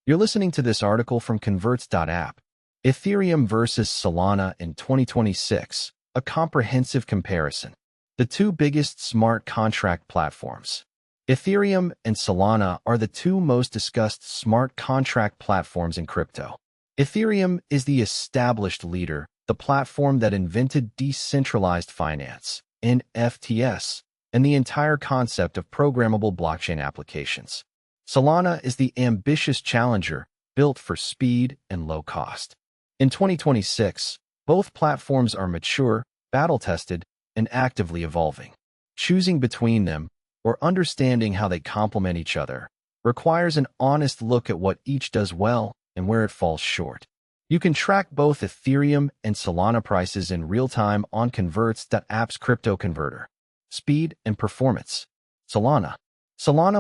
You're listening to this article from Convertz.app. Ethereum versus Solana in 2026, a comprehensive comparison. The two biggest smart contract platforms. Ethereum and Solana are the two most discussed smart contract platforms in crypto. Ethereum is the established leader, the platform that invented decentralized finance, NFTs, and the entire concept of programmable blockchain applications. Solana is the ambitious challenger, built for speed and low cost. In 2026, both platforms are mature, battle-tested, and actively evolving. Choosing between them, or understanding how they complement each other, requires an honest look at what each does well and where it falls short. You can track both Ethereum and Solana prices in real time on Convertz.app's crypto converter. Speed and performance. Solana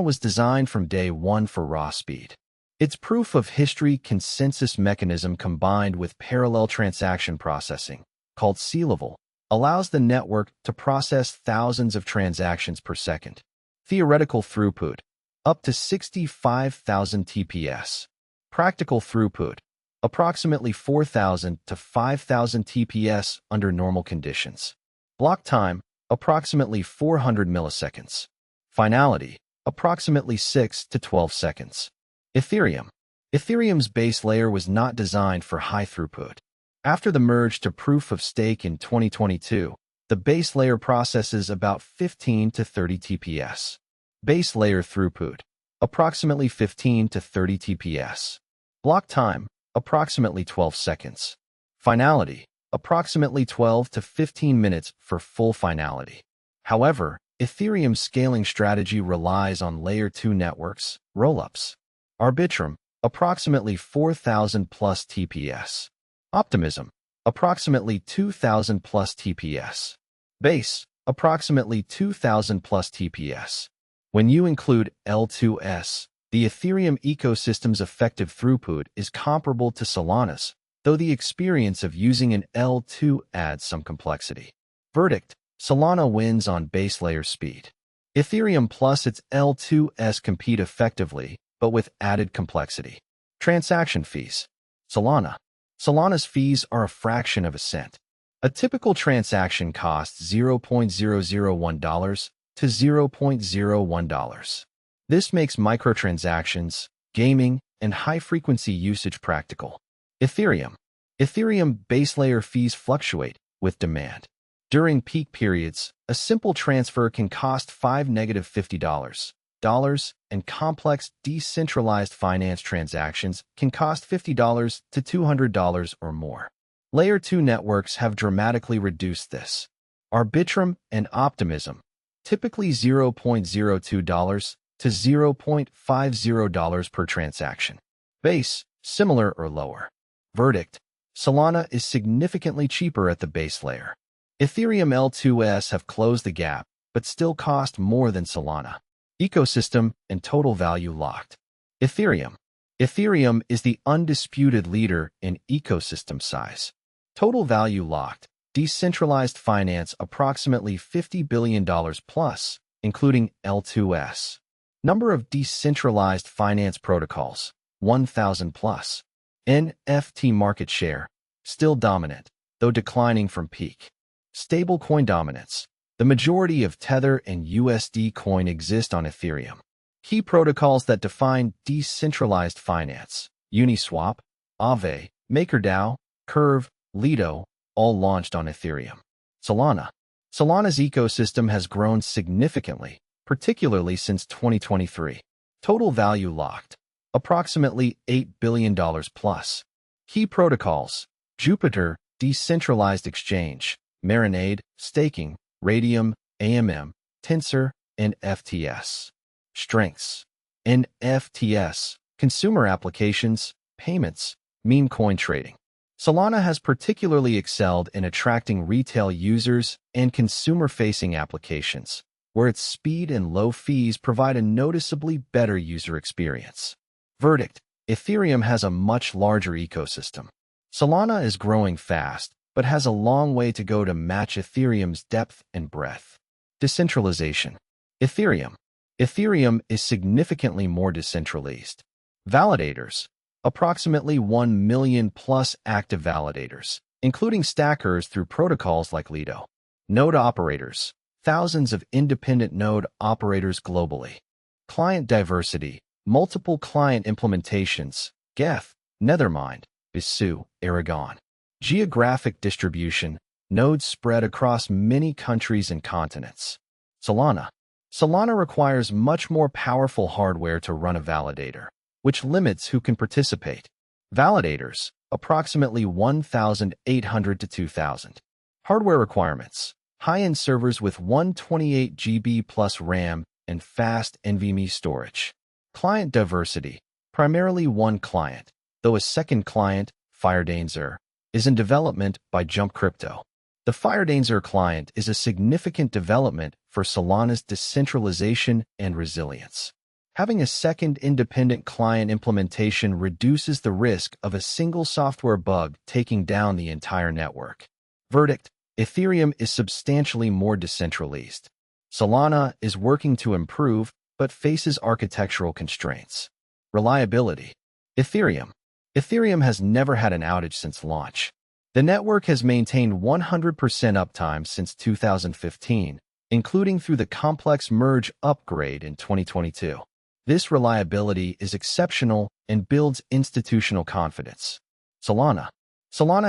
was designed from day one for raw speed. Its proof-of-history consensus mechanism combined with parallel transaction processing, called C-level, allows the network to process thousands of transactions per second. Theoretical throughput, up to 65,000 TPS. Practical throughput, approximately 4,000 to 5,000 TPS under normal conditions. Block time, approximately 400 milliseconds. Finality, approximately 6 to 12 seconds. Ethereum's base layer was not designed for high throughput. After the merge to proof-of-stake in 2022, the base layer processes about 15 to 30 TPS. Base layer throughput, approximately 15 to 30 TPS. Block time, approximately 12 seconds. Finality, approximately 12 to 15 minutes for full finality. However, Ethereum's scaling strategy relies on Layer 2 networks, rollups. Arbitrum, approximately 4,000 plus TPS. Optimism, approximately 2,000 plus TPS. Base, approximately 2,000 plus TPS. When you include L2S, the Ethereum ecosystem's effective throughput is comparable to Solana's, though the experience of using an L2 adds some complexity. Verdict: Solana wins on base layer speed. Ethereum plus its L2S compete effectively, but with added complexity. Transaction fees. Solana's fees are a fraction of a cent. A typical transaction costs $0.001 to $0.01. This makes microtransactions, gaming, and high-frequency usage practical. Ethereum base layer fees fluctuate with demand. During peak periods, a simple transfer can cost $50, and complex decentralized finance transactions can cost $50 to $200 or more. Layer 2 networks have dramatically reduced this. Arbitrum and Optimism, typically $0.02 to $0.50 per transaction. Base, similar or lower. Verdict: Solana is significantly cheaper at the base layer. Ethereum L2S have closed the gap, but still cost more than Solana. Ecosystem and total value locked. Ethereum is the undisputed leader in ecosystem size. Total value locked. Decentralized finance approximately $50 billion plus, including L2S. Number of decentralized finance protocols, 1,000 plus. NFT market share, still dominant, though declining from peak. Stablecoin dominance. The majority of Tether and USD coin exist on Ethereum. Key protocols that define decentralized finance: Uniswap, Aave, MakerDAO, Curve, Lido, all launched on Ethereum. Solana's ecosystem has grown significantly, particularly since 2023. Total value locked, approximately $8 billion plus. Key protocols: Jupiter, decentralized exchange; Marinade, staking; Radium, AMM; Tensor, NFTs. Strengths: NFTs, consumer applications, payments, meme coin trading. Solana has particularly excelled in attracting retail users and consumer-facing applications, where its speed and low fees provide a noticeably better user experience. Verdict: Ethereum has a much larger ecosystem. Solana is growing fast, but has a long way to go to match Ethereum's depth and breadth. Decentralization. Ethereum is significantly more decentralized. Validators. Approximately 1 million plus active validators, including stackers through protocols like Lido. Node operators. Thousands of independent node operators globally. Client diversity. Multiple client implementations. Geth, Nethermind, Bisu, Aragon. Geographic distribution. Nodes spread across many countries and continents. Solana. Solana requires much more powerful hardware to run a validator, which limits who can participate. Validators, approximately 1,800 to 2,000. Hardware requirements. High-end servers with 128 GB plus RAM and fast NVMe storage. Client diversity. Primarily one client, though a second client, Firedancer, is in development by Jump Crypto. The Firedancer client is a significant development for Solana's decentralization and resilience. Having a second independent client implementation reduces the risk of a single software bug taking down the entire network. Verdict: Ethereum is substantially more decentralized. Solana is working to improve, but faces architectural constraints. Reliability. Ethereum has never had an outage since launch. The network has maintained 100% uptime since 2015, including through the complex merge upgrade in 2022. This reliability is exceptional and builds institutional confidence. Solana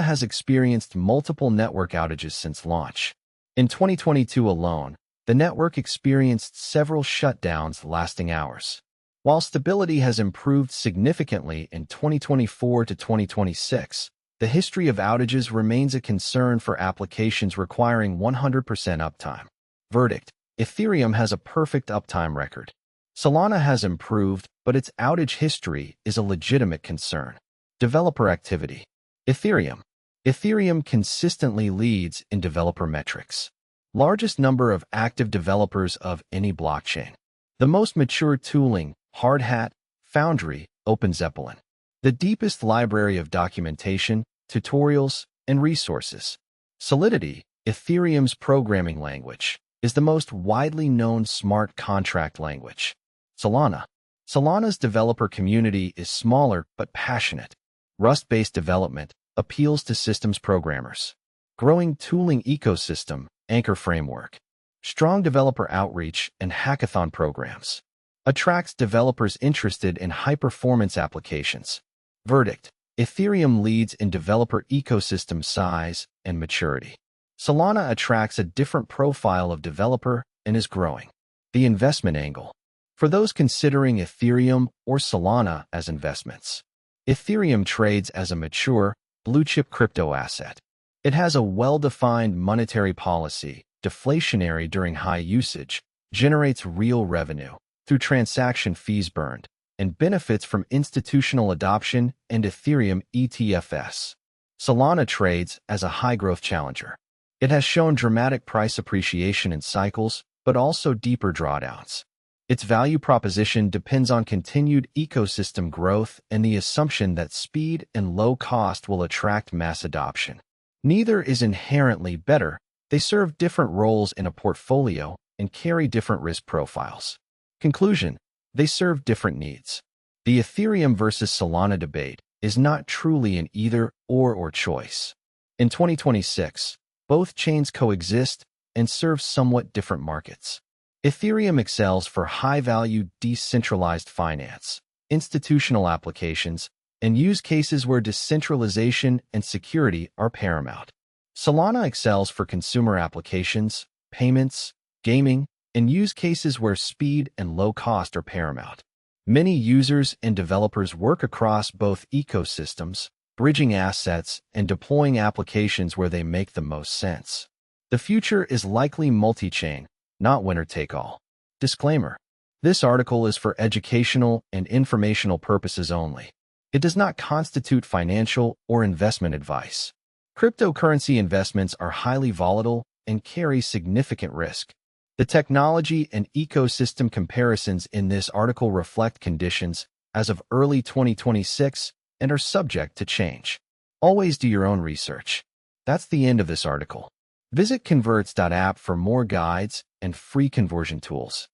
has experienced multiple network outages since launch. In 2022 alone, the network experienced several shutdowns lasting hours. While stability has improved significantly in 2024 to 2026, the history of outages remains a concern for applications requiring 100% uptime. Verdict: Ethereum has a perfect uptime record. Solana has improved, but its outage history is a legitimate concern. Developer activity. Ethereum consistently leads in developer metrics. Largest number of active developers of any blockchain. The most mature tooling, Hardhat, Foundry, OpenZeppelin. The deepest library of documentation, tutorials, and resources. Solidity, Ethereum's programming language, is the most widely known smart contract language. Solana's developer community is smaller but passionate. Rust-based development appeals to systems programmers. Growing tooling ecosystem, Anchor framework. Strong developer outreach and hackathon programs. Attracts developers interested in high-performance applications. Verdict: Ethereum leads in developer ecosystem size and maturity. Solana attracts a different profile of developer and is growing. The investment angle. For those considering Ethereum or Solana as investments, Ethereum trades as a mature, blue-chip crypto asset. It has a well-defined monetary policy, deflationary during high usage, generates real revenue through transaction fees burned, and benefits from institutional adoption and Ethereum ETFs. Solana trades as a high-growth challenger. It has shown dramatic price appreciation in cycles, but also deeper drawdowns. Its value proposition depends on continued ecosystem growth and the assumption that speed and low cost will attract mass adoption. Neither is inherently better. They serve different roles in a portfolio and carry different risk profiles. Conclusion: they serve different needs. The Ethereum versus Solana debate is not truly an either-or choice. In 2026, both chains coexist and serve somewhat different markets. Ethereum excels for high-value decentralized finance, institutional applications, and use cases where decentralization and security are paramount. Solana excels for consumer applications, payments, gaming, and use cases where speed and low cost are paramount. Many users and developers work across both ecosystems, bridging assets and deploying applications where they make the most sense. The future is likely multi-chain, not winner-take-all. Disclaimer: this article is for educational and informational purposes only. It does not constitute financial or investment advice. Cryptocurrency investments are highly volatile and carry significant risk. The technology and ecosystem comparisons in this article reflect conditions as of early 2026 and are subject to change. Always do your own research. That's the end of this article. Visit Convertz.app for more guides and free conversion tools.